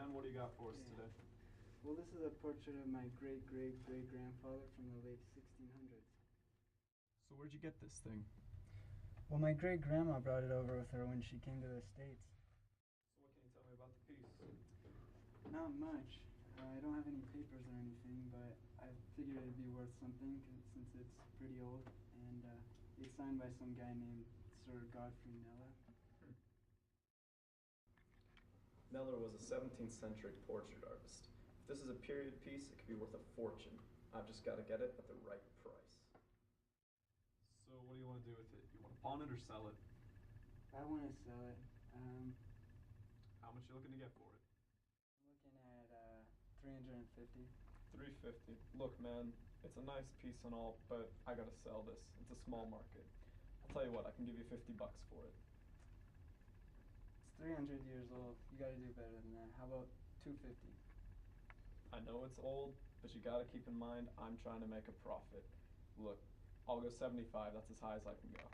man, what do you got for us today? Well, this is a portrait of my great-great-great-grandfather from the late 1600s. So where'd you get this thing? Well, my great-grandma brought it over with her when she came to the States. So what can you tell me about the piece? Not much. I don't have any papers or anything, but I figured it'd be worth something since it's pretty old, and it's signed by some guy named Sir Godfrey Kneller. Kneller was a 17th century portrait artist. If this is a period piece, it could be worth a fortune. I've just got to get it at the right price. So what do you want to do with it? You want to pawn it or sell it? I want to sell it. How much are you looking to get for it? I'm looking at 350. 350. Look, man, it's a nice piece and all, but I gotta sell this. It's a small market. I'll tell you what, I can give you $50 for it. It's 300 years old. You gotta do better than that. How about 250? I know it's old, but you gotta keep in mind I'm trying to make a profit. Look, I'll go 75. That's as high as I can go.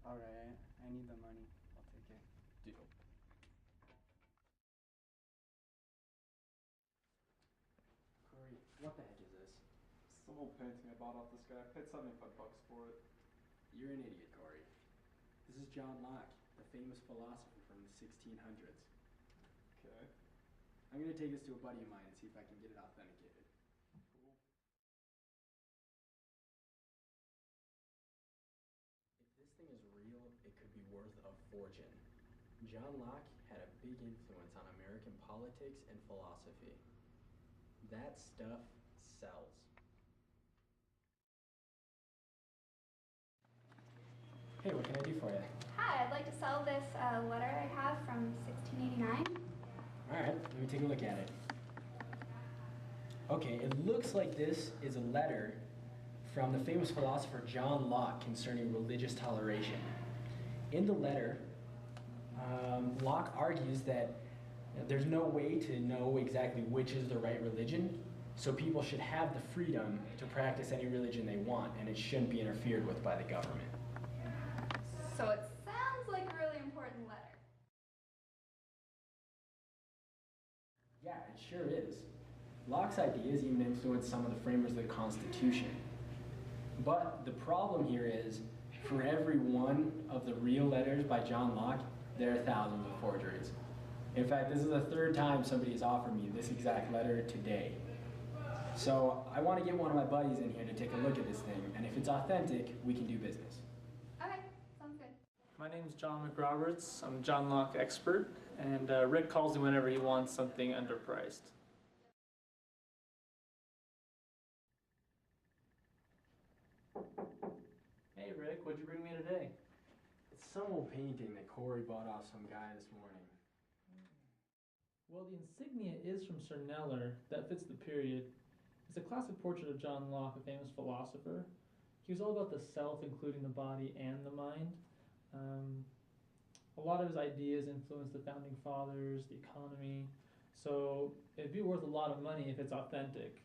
All right, I need the money. I'll take it. Deal. Corey, what the heck is this? It's some old painting I bought off this guy. I paid 75 bucks for it. You're an idiot, Corey. This is John Locke, the famous philosopher from the 1600s. Okay. I'm going to take this to a buddy of mine and see if I can get it authenticated. Cool. If this thing is real, it could be worth a fortune. John Locke had a big influence on American politics and philosophy. That stuff sells. Hey, what can I do for you? Hi, I'd like to sell this letter I have from 1689. All right, let me take a look at it. Okay, it looks like this is a letter from the famous philosopher John Locke concerning religious toleration. In the letter, Locke argues that there's no way to know exactly which is the right religion, so people should have the freedom to practice any religion they want, and it shouldn't be interfered with by the government. So it sounds like a really important letter. Yeah, it sure is. Locke's ideas even influenced some of the framers of the Constitution. But the problem here is, for every one of the real letters by John Locke, there are thousands of forgeries. In fact, this is the third time somebody has offered me this exact letter today. So I want to get one of my buddies in here to take a look at this thing, and if it's authentic, we can do business. Okay, sounds good. My name's John McRoberts. I'm a John Locke expert, and Rick calls me whenever he wants something underpriced. Hey Rick, what'd you bring me today? It's some old painting that Corey bought off some guy this morning. Well, the insignia is from Sir Kneller. That fits the period. It's a classic portrait of John Locke, a famous philosopher. He was all about the self, including the body and the mind. A lot of his ideas influenced the founding fathers, the economy. So it'd be worth a lot of money if it's authentic.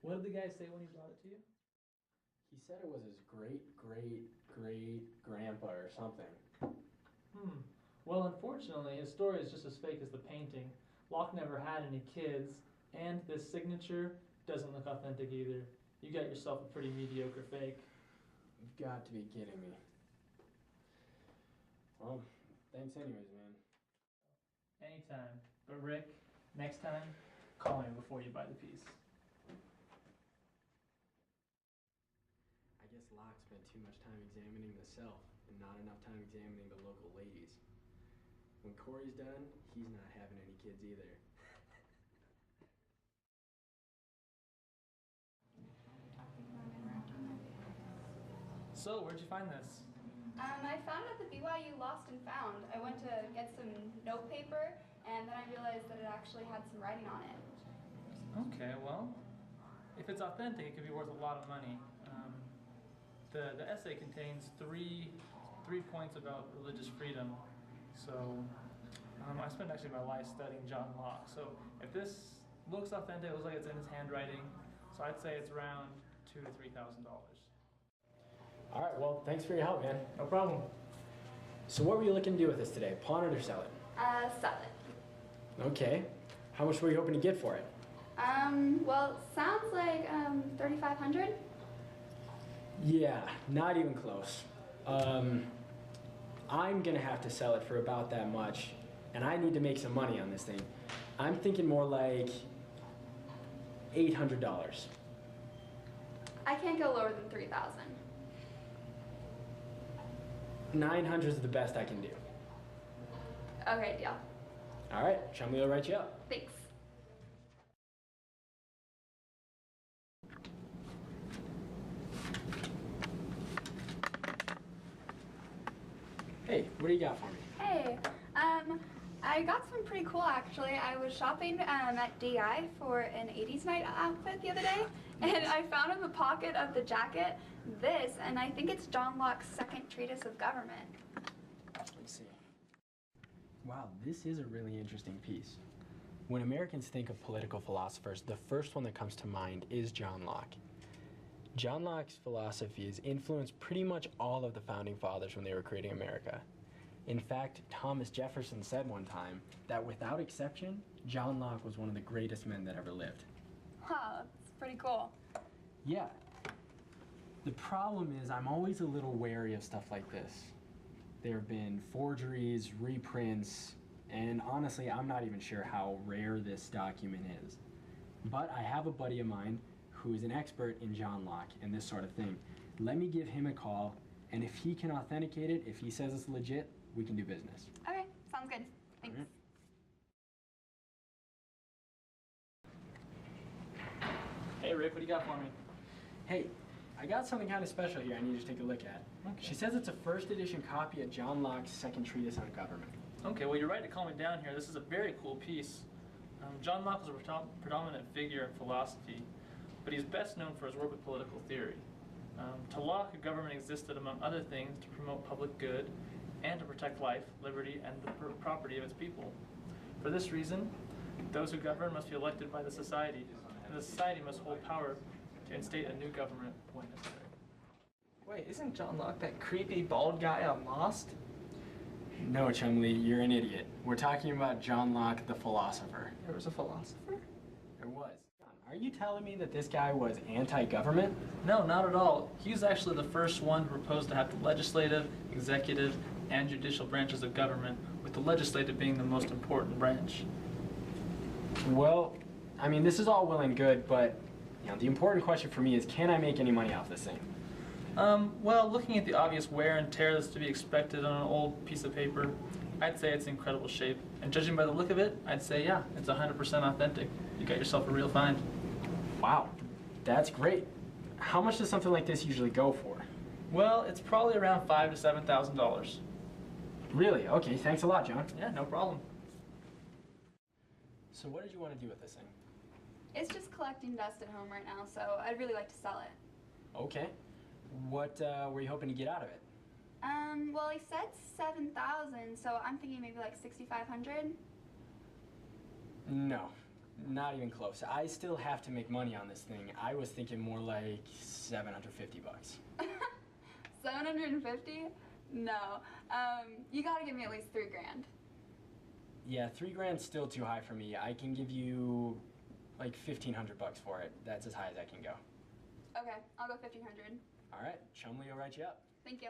What did the guy say when he brought it to you? He said it was his great-great-great-grandpa or something. Well, unfortunately, his story is just as fake as the painting. Locke never had any kids, and this signature doesn't look authentic either. You got yourself a pretty mediocre fake. You've got to be kidding me. Well, thanks anyways, man. Anytime. But Rick, next time, call me before you buy the piece. I guess Locke spent too much time examining the self and not enough time examining the local ladies. When Corey's done, he's not having any kids either. So, where'd you find this? I found it at the BYU Lost and Found. I went to get some notepaper, and then I realized that it actually had some writing on it. Okay, well, if it's authentic, it could be worth a lot of money. The essay contains three points about religious freedom. So I spent actually my life studying John Locke. So if this looks authentic, it looks like it's in his handwriting. So I'd say it's around $2,000 to $3,000. All right, well, thanks for your help, man. No problem. So what were you looking to do with this today? Pawn it or sell it? Sell it. Okay. How much were you hoping to get for it? Well, sounds like 3,500. Yeah, not even close. I'm gonna have to sell it for about that much, and I need to make some money on this thing. I'm thinking more like $800. I can't go lower than 3,000. 900 is the best I can do. Okay, deal. All right, Chumley will write you up. Thanks. Hey, what do you got for me? Hey, I got some pretty cool actually. I was shopping at DI for an 80s night outfit the other day, and I found in the pocket of the jacket this, and I think it's John Locke's second treatise of government. Let me see. Wow, this is a really interesting piece. When Americans think of political philosophers, the first one that comes to mind is John Locke. John Locke's philosophy has influenced pretty much all of the founding fathers when they were creating America. In fact, Thomas Jefferson said one time that without exception, John Locke was one of the greatest men that ever lived. Wow, that's pretty cool. Yeah. The problem is I'm always a little wary of stuff like this. There have been forgeries, reprints, and honestly, I'm not even sure how rare this document is. But I have a buddy of mine who is an expert in John Locke and this sort of thing. Let me give him a call, and if he can authenticate it, if he says it's legit, we can do business. Okay, sounds good. Thanks. Hey Rick, what do you got for me? Hey, I got something kind of special here I need you to take a look at. Okay. She says it's a first edition copy of John Locke's second treatise on government. Okay, well you're right to call me down here. This is a very cool piece. John Locke was a predominant figure in philosophy, but he's best known for his work with political theory. To Locke, a government existed, among other things, to promote public good and to protect life, liberty, and the property of its people. For this reason, those who govern must be elected by the society, and the society must hold power to instate a new government when necessary. Wait, isn't John Locke that creepy bald guy on Lost? No, Chumley, you're an idiot. We're talking about John Locke, the philosopher. There was a philosopher? There was. Are you telling me that this guy was anti-government? No, not at all. He was actually the first one to propose to have the legislative, executive, and judicial branches of government, with the legislative being the most important branch. Well, I mean, this is all well and good, but the important question for me is, can I make any money off this thing? Well, looking at the obvious wear and tear that's to be expected on an old piece of paper, I'd say it's in incredible shape. And judging by the look of it, I'd say, yeah, it's 100% authentic. You got yourself a real find. Wow, that's great. How much does something like this usually go for? Well, it's probably around $5,000 to $7,000. Really? Okay, thanks a lot, John. Yeah, no problem. So what did you want to do with this thing? It's just collecting dust at home right now, so I'd really like to sell it. Okay. What were you hoping to get out of it? Well, he said 7,000, so I'm thinking maybe like 6,500. No, not even close. I still have to make money on this thing. I was thinking more like 750 bucks. 750? No. You gotta give me at least $3,000. Yeah, $3,000's still too high for me. I can give you like 1,500 bucks for it. That's as high as I can go. Okay, I'll go 1,500. All right, Chumley will write you up. Thank you.